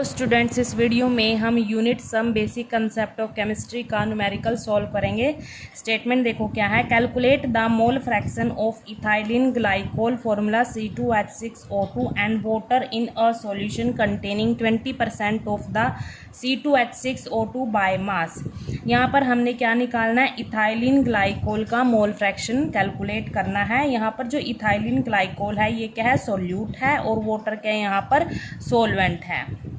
तो स्टूडेंट्स, इस वीडियो में हम unit some basic concept of chemistry का न्यूमेरिकल सॉल्व करेंगे। स्टेटमेंट देखो क्या है। Calculate the mole fraction of ethylene glycol formula C2H6O2 and water in a solution containing 20% of the C2H6O2 by mass. यहाँ पर हमने क्या निकालना है, इथाइलिन ग्लाइकोल का मोल फ्रैक्शन कैलकुलेट करना है। यहाँ पर जो इथाइलिन ग्लाइकोल है ये क्या है, सोल्यूट है, और वाटर क्या है, यहाँ पर सोलवेंट है।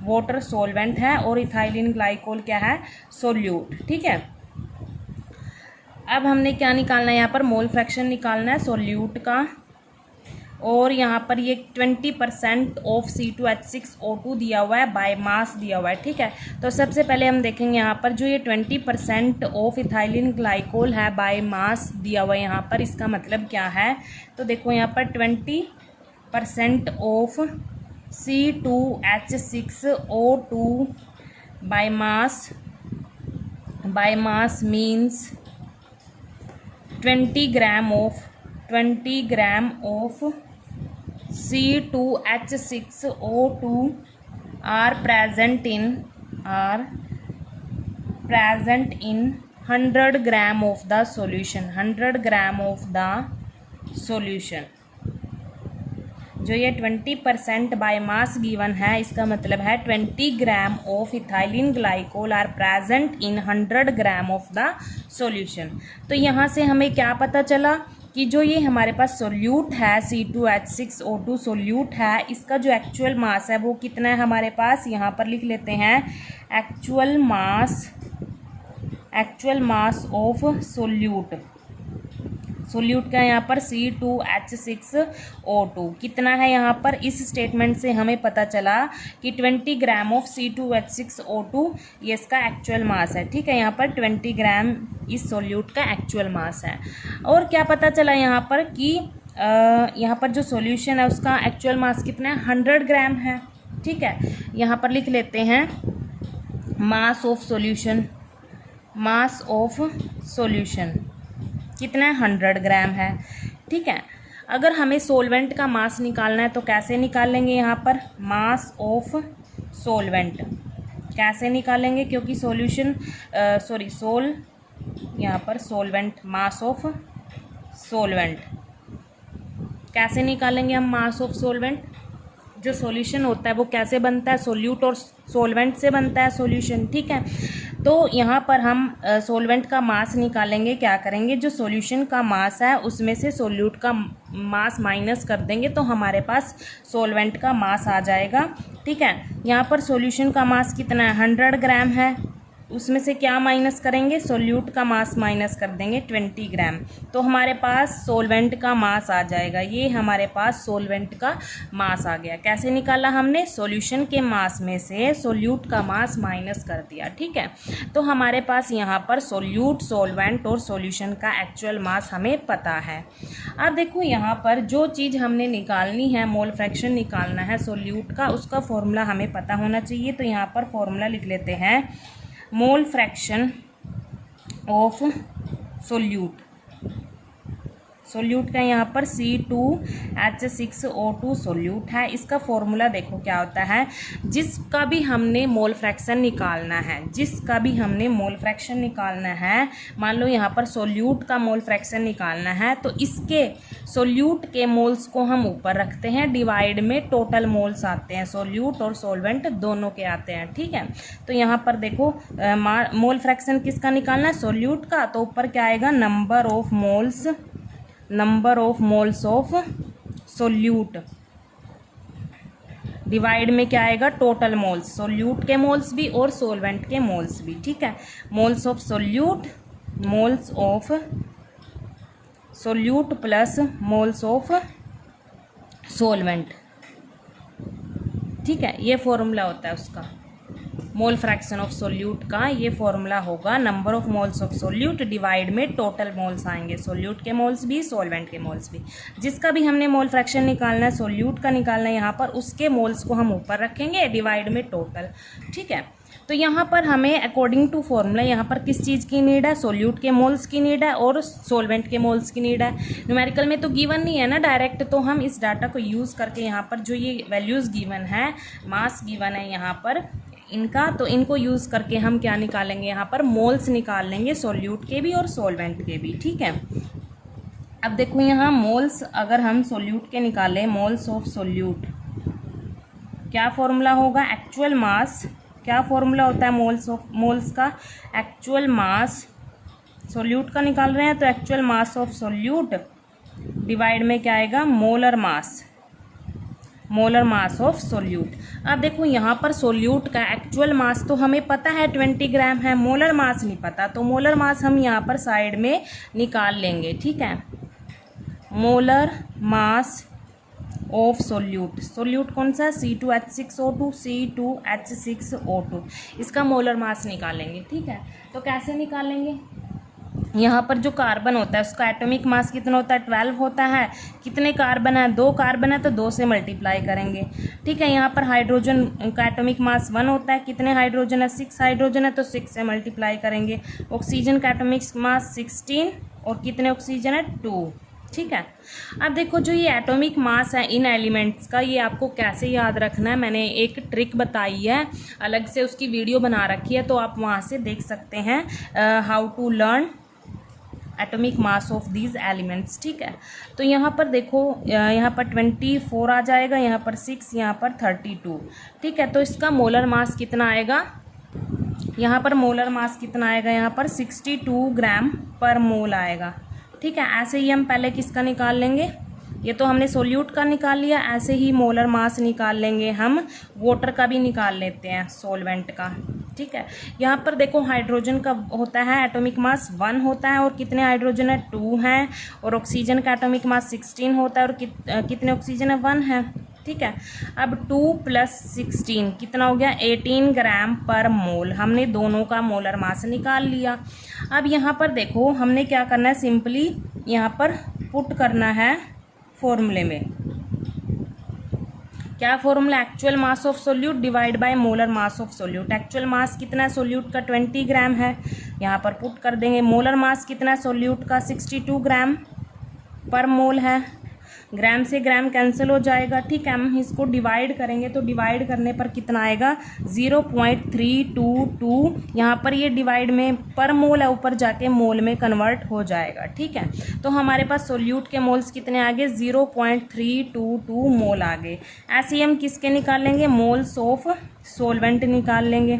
वाटर सोलवेंट है और इथाइलिन ग्लाइकोल क्या है, सोल्यूट। ठीक है, अब हमने क्या निकालना है, यहाँ पर मोल फ्रैक्शन निकालना है सोल्यूट का, और यहाँ पर ये 20% ऑफ C2H6O2 दिया हुआ है, बाय मास दिया हुआ है। ठीक है, तो सबसे पहले हम देखेंगे यहाँ पर जो ये 20% ऑफ इथाइलिन ग्लाइकोल है बाय मास दिया हुआ है, यहाँ पर इसका मतलब क्या है। तो देखो यहाँ पर 20% of C2H6O2 by mass means 20 gram of C2H6O2 are present in 100 gram of the solution। 100 gram of the solution। जो ये 20% बाय मास गिवन है, इसका मतलब है 20 gram of ethylene glycol are present in 100 gram of the solution. तो यहाँ से हमें क्या पता चला कि जो ये हमारे पास सोल्यूट है C2H6O2 सोल्यूट है, इसका जो एक्चुअल मास है वो कितना है हमारे पास। यहाँ पर लिख लेते हैं actual mass of solute. Solute का यहाँ पर C2H6O2 कितना है, यहाँ पर इस स्टेटमेंट से हमें पता चला कि 20 ग्राम ऑफ C2H6O2 ये इसका एक्चुअल मास है। ठीक है, यहाँ पर 20 ग्राम इस सोल्यूट का एक्चुअल मास है। और क्या पता चला यहाँ पर कि यहाँ पर जो सॉल्यूशन है उसका एक्चुअल मास कितना है, 100 ग्राम है। ठीक है, यहाँ पर लिख लेते हैं मास ऑफ सॉल्यूशन कितना है, 100 ग्राम है। ठीक है, अगर हमें सोलवेंट का मास निकालना है तो कैसे निकालेंगे, यहाँ पर मास ऑफ सोलवेंट कैसे निकालेंगे, क्योंकि यहाँ पर सोलवेंट, मास ऑफ सोलवेंट कैसे निकालेंगे हम। मास ऑफ सोलवेंट, जो सॉल्यूशन होता है वो कैसे बनता है, सोल्यूट और सोलवेंट से बनता है सॉल्यूशन। ठीक है, तो यहाँ पर हम सोलवेंट का मास निकालेंगे। क्या करेंगे, जो सॉल्यूशन का मास है उसमें से सोल्यूट का मास माइनस कर देंगे तो हमारे पास सोलवेंट का मास आ जाएगा। ठीक है, यहाँ पर सॉल्यूशन का मास कितना है, 100 ग्राम है, उसमें से क्या माइनस करेंगे, सोल्यूट का मास माइनस कर देंगे 20 ग्राम, तो हमारे पास सोलवेंट का मास आ जाएगा। ये हमारे पास सोलवेंट का मास आ गया। कैसे निकाला हमने, सॉल्यूशन के मास में से सोल्यूट का मास माइनस कर दिया। ठीक है, तो हमारे पास यहाँ पर सोल्यूट, सोलवेंट और सॉल्यूशन का एक्चुअल मास हमें पता है। अब देखो यहाँ पर जो चीज़ हमने निकालनी है, मोल फ्रैक्शन निकालना है सोल्यूट का, उसका फॉर्मूला हमें पता होना चाहिए। तो यहाँ पर फॉर्मूला लिख लेते हैं मोल फ्रैक्शन ऑफ सोल्यूट का यहाँ पर C2H6O2 सोल्यूट है। इसका फॉर्मूला देखो क्या होता है, जिसका भी हमने मोल फ्रैक्शन निकालना है, मान लो यहाँ पर सोल्यूट का मोल फ्रैक्शन निकालना है, तो इसके सोल्यूट के मोल्स को हम ऊपर रखते हैं, डिवाइड में टोटल मोल्स आते हैं, सोल्यूट और सोलवेंट दोनों के आते हैं। ठीक है, तो यहाँ पर देखो मोल फ्रैक्शन किसका निकालना है, सोल्यूट का, तो ऊपर क्या आएगा, number of moles of solute, divide में क्या आएगा, टोटल मोल्स, सोल्यूट के मोल्स भी और सोलवेंट के मोल्स भी। ठीक है, moles of solute plus moles of solvent. ठीक है, ये फॉर्मूला होता है उसका। मोल फ्रैक्शन ऑफ सोल्यूट का ये फॉर्मूला होगा number of moles of solute divide में टोटल मोल्स आएंगे, सोल्यूट के मोल्स भी सॉल्वेंट के मोल्स भी। जिसका भी हमने मोल फ्रैक्शन निकालना है, सोल्यूट का निकालना है यहाँ पर, उसके मोल्स को हम ऊपर रखेंगे डिवाइड में टोटल। ठीक है, तो यहाँ पर हमें अकॉर्डिंग टू फॉर्मूला यहाँ पर किस चीज़ की नीड है, सोल्यूट के मोल्स की नीड है और सॉल्वेंट के मोल्स की नीड है। न्यूमेरिकल में तो गिवन नहीं है ना डायरेक्ट, तो हम इस डाटा को यूज़ करके यहाँ पर जो ये वैल्यूज़ गिवन है, मास गिवन है यहाँ पर इनका, तो इनको यूज़ करके हम क्या निकालेंगे, यहाँ पर मोल्स निकाल लेंगे सोल्यूट के भी और सॉल्वेंट के भी। ठीक है, अब देखो यहाँ मोल्स अगर हम सोल्यूट के निकालें, मोल्स ऑफ सोल्यूट, क्या फॉर्मूला होगा, एक्चुअल मास, क्या फॉर्मूला होता है मोल्स का, एक्चुअल मास, सोल्यूट का निकाल रहे हैं तो actual mass of solute divide में क्या आएगा, molar mass, molar mass of solute. अब देखो यहाँ पर सोल्यूट का एक्चुअल मास तो हमें पता है 20 ग्राम है, मोलर मास नहीं पता, तो मोलर मास हम यहाँ पर साइड में निकाल लेंगे। ठीक है, molar mass of solute, solute कौन सा, C2H6O2, C2H6O2, इसका मोलर मास निकालेंगे। ठीक है, तो कैसे निकालेंगे, यहाँ पर जो कार्बन होता है उसका एटॉमिक मास कितना होता है, 12 होता है। कितने कार्बन है, 2 कार्बन है तो 2 से मल्टीप्लाई करेंगे। ठीक है, यहाँ पर हाइड्रोजन का एटॉमिक मास 1 होता है, कितने हाइड्रोजन है, 6 हाइड्रोजन है तो 6 से मल्टीप्लाई करेंगे। ऑक्सीजन का एटॉमिक मास 16 और कितने ऑक्सीजन है, 2। ठीक है, अब देखो जो ये एटॉमिक मास है इन एलिमेंट्स का, ये आपको कैसे याद रखना है, मैंने एक ट्रिक बताई है, अलग से उसकी वीडियो बना रखी है, तो आप वहाँ से देख सकते हैं, how to learn atomic mass of these elements. ठीक है, तो यहाँ पर देखो, यहाँ पर 24 आ जाएगा, यहाँ पर 6, यहाँ पर 32। ठीक है, तो इसका मोलर मास कितना आएगा, यहाँ पर मोलर मास कितना आएगा, यहाँ पर 62 ग्राम पर मोल आएगा। ठीक है, ऐसे ही हम पहले किसका निकाल लेंगे, ये तो हमने सोल्यूट का निकाल लिया, ऐसे ही मोलर मास निकाल लेंगे हम, वाटर का भी निकाल लेते हैं, सॉल्वेंट का। ठीक है, यहाँ पर देखो हाइड्रोजन का होता है एटॉमिक मास 1 होता है और कितने हाइड्रोजन है, 2 हैं, और ऑक्सीजन का एटॉमिक मास 16 होता है और कितने ऑक्सीजन है, 1 है। ठीक है, अब 2 + 16 कितना हो गया, 18 ग्राम पर मोल, हमने दोनों का मोलर मास निकाल लिया। अब यहाँ पर देखो हमने क्या करना है, सिंपली यहाँ पर पुट करना है फॉर्मूले में, क्या formula, actual mass of solute divide by molar mass of solute. Actual mass कितना है सोल्यूट का, 20 ग्राम है, यहाँ पर पुट कर देंगे। मोलर मास कितना है सोल्यूट का, 62 ग्राम पर मोल है, ग्राम से ग्राम कैंसिल हो जाएगा। ठीक है, हम इसको डिवाइड करेंगे तो डिवाइड करने पर कितना आएगा, 0.322, यहाँ पर ये डिवाइड में पर मोल है, ऊपर जाके मोल में कन्वर्ट हो जाएगा। ठीक है, तो हमारे पास सोल्यूट के मोल्स कितने आ गए, 0.322 मोल आ गए। ऐसे ही हम किसके निकाल लेंगे, मोल्स ऑफ सॉल्वेंट निकाल लेंगे।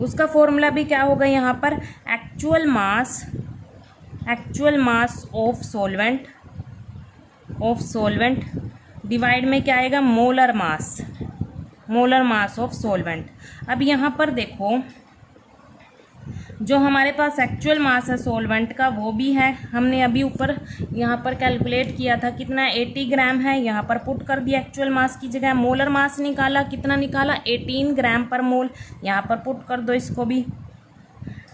उसका फॉर्मूला भी क्या होगा, यहाँ पर actual mass of solvent divide में क्या आएगा, मोलर मास ऑफ सॉल्वेंट। अब यहाँ पर देखो जो हमारे पास एक्चुअल मास है सॉल्वेंट का वो भी है, हमने अभी ऊपर यहाँ पर कैलकुलेट किया था, कितना 80 ग्राम है, यहाँ पर पुट कर दिया एक्चुअल मास की जगह, मोलर मास निकाला, कितना निकाला, 18 ग्राम पर मोल, यहाँ पर पुट कर दो इसको भी,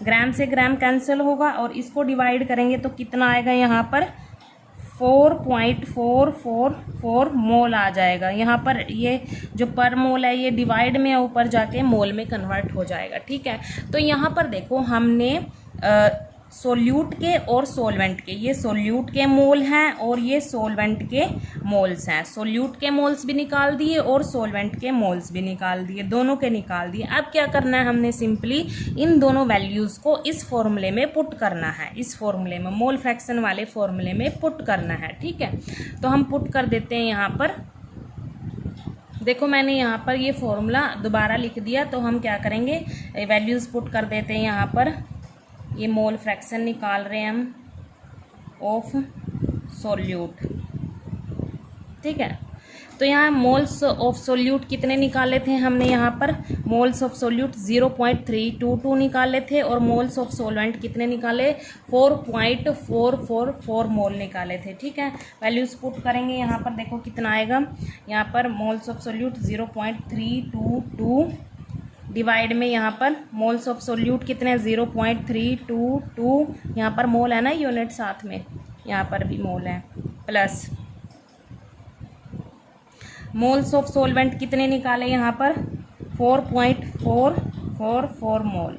ग्राम से ग्राम कैंसिल होगा और इसको डिवाइड करेंगे तो कितना आएगा, यहाँ पर 4.444 मोल आ जाएगा। यहाँ पर ये जो पर मोल है ये डिवाइड में ऊपर जाके मोल में कन्वर्ट हो जाएगा। ठीक है, तो यहाँ पर देखो हमने सोल्यूट के और सॉल्वेंट के, ये सोल्यूट के मोल हैं और ये सॉल्वेंट के मोल्स हैं, सोल्यूट के मोल्स भी निकाल दिए और सॉल्वेंट के मोल्स भी निकाल दिए, दोनों के निकाल दिए। अब क्या करना है, हमने सिंपली इन दोनों वैल्यूज़ को इस फॉर्मूले में पुट करना है, इस फॉर्मूले में, मोल फ्रैक्शन वाले फॉर्मूले में पुट करना है। ठीक है, तो हम पुट कर देते हैं यहाँ पर, देखो मैंने यहाँ पर ये फॉर्मूला दोबारा लिख दिया, तो हम क्या करेंगे, वैल्यूज़ पुट कर देते हैं यहाँ पर, ये मोल फ्रैक्शन निकाल रहे हैं हम ऑफ सोल्यूट। ठीक है, तो यहाँ मोल्स ऑफ सोल्यूट कितने निकाले थे हमने, यहाँ पर मोल्स ऑफ सोल्यूट 0.322 निकाले थे और मोल्स ऑफ सॉल्वेंट कितने निकाले, 4.444 मोल निकाले थे। ठीक है, वैल्यूज पुट करेंगे यहाँ पर, देखो कितना आएगा, यहाँ पर मोल्स ऑफ सोल्यूट 0.322 डिवाइड में यहाँ पर मोल्स ऑफ सोल्यूट कितने हैं 0.322, यहाँ पर मोल है ना यूनिट साथ में, यहाँ पर भी मोल है, प्लस मोल्स ऑफ सोलवेंट कितने निकाले यहाँ पर 4.444 मोल।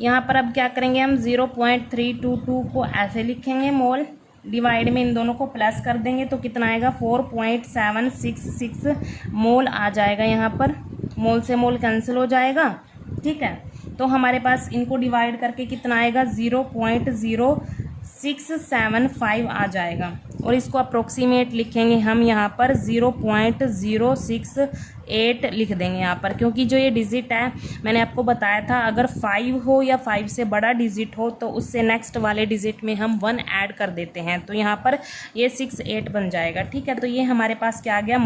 यहाँ पर अब क्या करेंगे हम 0.322 को ऐसे लिखेंगे मोल, डिवाइड में इन दोनों को प्लस कर देंगे तो कितना आएगा 4.766 मोल आ जाएगा। यहाँ पर मोल से मोल कैंसिल हो जाएगा, ठीक है। तो हमारे पास इनको डिवाइड करके कितना आएगा 0.0675 आ जाएगा, और इसको अप्रोक्सीमेट लिखेंगे हम यहाँ पर 0.068 लिख देंगे यहाँ पर, क्योंकि जो ये डिजिट है मैंने आपको बताया था अगर 5 हो या 5 से बड़ा डिजिट हो तो उससे नेक्स्ट वाले डिजिट में हम 1 ऐड कर देते हैं, तो यहाँ पर ये 68 बन जाएगा, ठीक है। तो ये हमारे पास क्या आ गया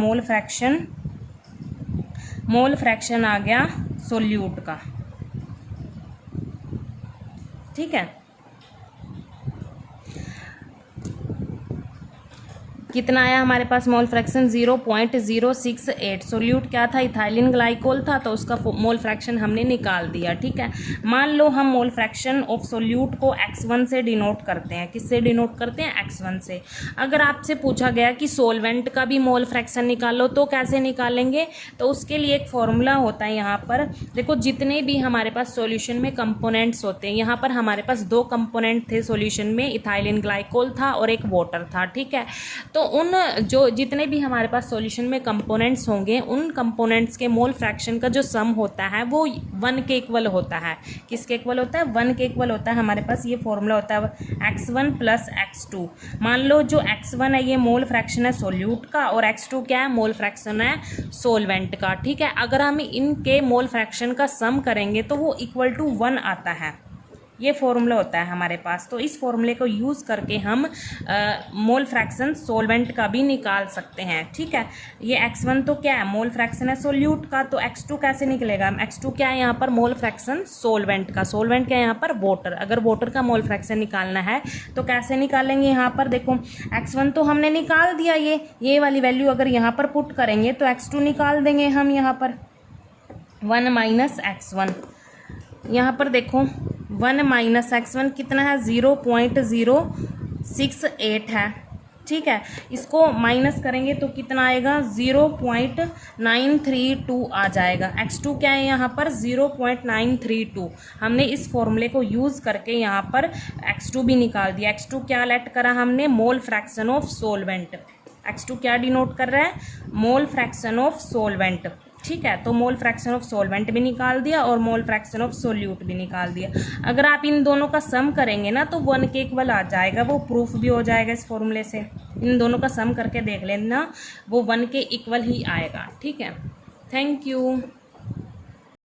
मोल फ्रैक्शन आ गया सोल्यूट का, ठीक है। कितना आया हमारे पास मोल फ्रैक्शन 0.068। सोल्यूट क्या था, इथाइलिन ग्लाइकोल था, तो उसका मोल फ्रैक्शन हमने निकाल दिया, ठीक है। मान लो हम मोल फ्रैक्शन ऑफ सोल्यूट को x1 से डिनोट करते हैं, किससे डिनोट करते हैं x1 से। अगर आपसे पूछा गया कि सोलवेंट का भी मोल फ्रैक्शन निकालो तो कैसे निकालेंगे, तो उसके लिए एक फॉर्मूला होता है। यहाँ पर देखो जितने भी हमारे पास सॉल्यूशन में कंपोनेंट्स होते हैं, यहाँ पर हमारे पास 2 कंपोनेंट थे सॉल्यूशन में, इथाइलिन ग्लाइकोल था और एक वाटर था, ठीक है। तो उन जो जितने भी हमारे पास सॉल्यूशन में कंपोनेंट्स होंगे उन कंपोनेंट्स के मोल फ्रैक्शन का जो सम होता है वो 1 के इक्वल होता है। किसके इक्वल होता है, 1 के इक्वल होता है। हमारे पास ये फॉर्मूला होता है x1 प्लस x2। मान लो जो x1 है ये मोल फ्रैक्शन है सोल्यूट का, और x2 क्या है, मोल फ्रैक्शन है सोलवेंट का, ठीक है। अगर हम इनके मोल फ्रैक्शन का सम करेंगे तो वो इक्वल टू 1 आता है, ये फॉर्मूला होता है हमारे पास। तो इस फॉर्मूले को यूज़ करके हम मोल फ्रैक्शन सोलवेंट का भी निकाल सकते हैं, ठीक है। ये x1 तो क्या है, मोल फ्रैक्शन है सोल्यूट का, तो x2 कैसे निकलेगा, x2 क्या है यहाँ पर, मोल फ्रैक्शन सोलवेंट का। सोलवेंट क्या है यहाँ पर, वाटर। अगर वाटर का मोल फ्रैक्शन निकालना है तो कैसे निकालेंगे, यहाँ पर देखो x1 तो हमने निकाल दिया, ये वाली वैल्यू अगर यहाँ पर पुट करेंगे तो x2 निकाल देंगे हम यहाँ पर 1 माइनस x1। यहाँ पर देखो 1 माइनस x1 कितना है 0.068 है, ठीक है। इसको माइनस करेंगे तो कितना आएगा 0.932 आ जाएगा। x2 क्या है यहाँ पर 0.932। हमने इस फॉर्मूले को यूज़ करके यहाँ पर x2 भी निकाल दिया। x2 क्या लेट करा हमने, मोल फ्रैक्शन ऑफ सोलवेंट। x2 क्या डिनोट कर रहा है, मोल फ्रैक्शन ऑफ सोलवेंट, ठीक है। तो मोल फ्रैक्शन ऑफ सोलवेंट भी निकाल दिया और मोल फ्रैक्शन ऑफ सोल्यूट भी निकाल दिया। अगर आप इन दोनों का सम करेंगे ना तो 1 के इक्वल आ जाएगा, वो प्रूफ भी हो जाएगा इस फॉर्मूले से। इन दोनों का सम करके देख लेना, वो 1 के इक्वल ही आएगा, ठीक है। Thank you.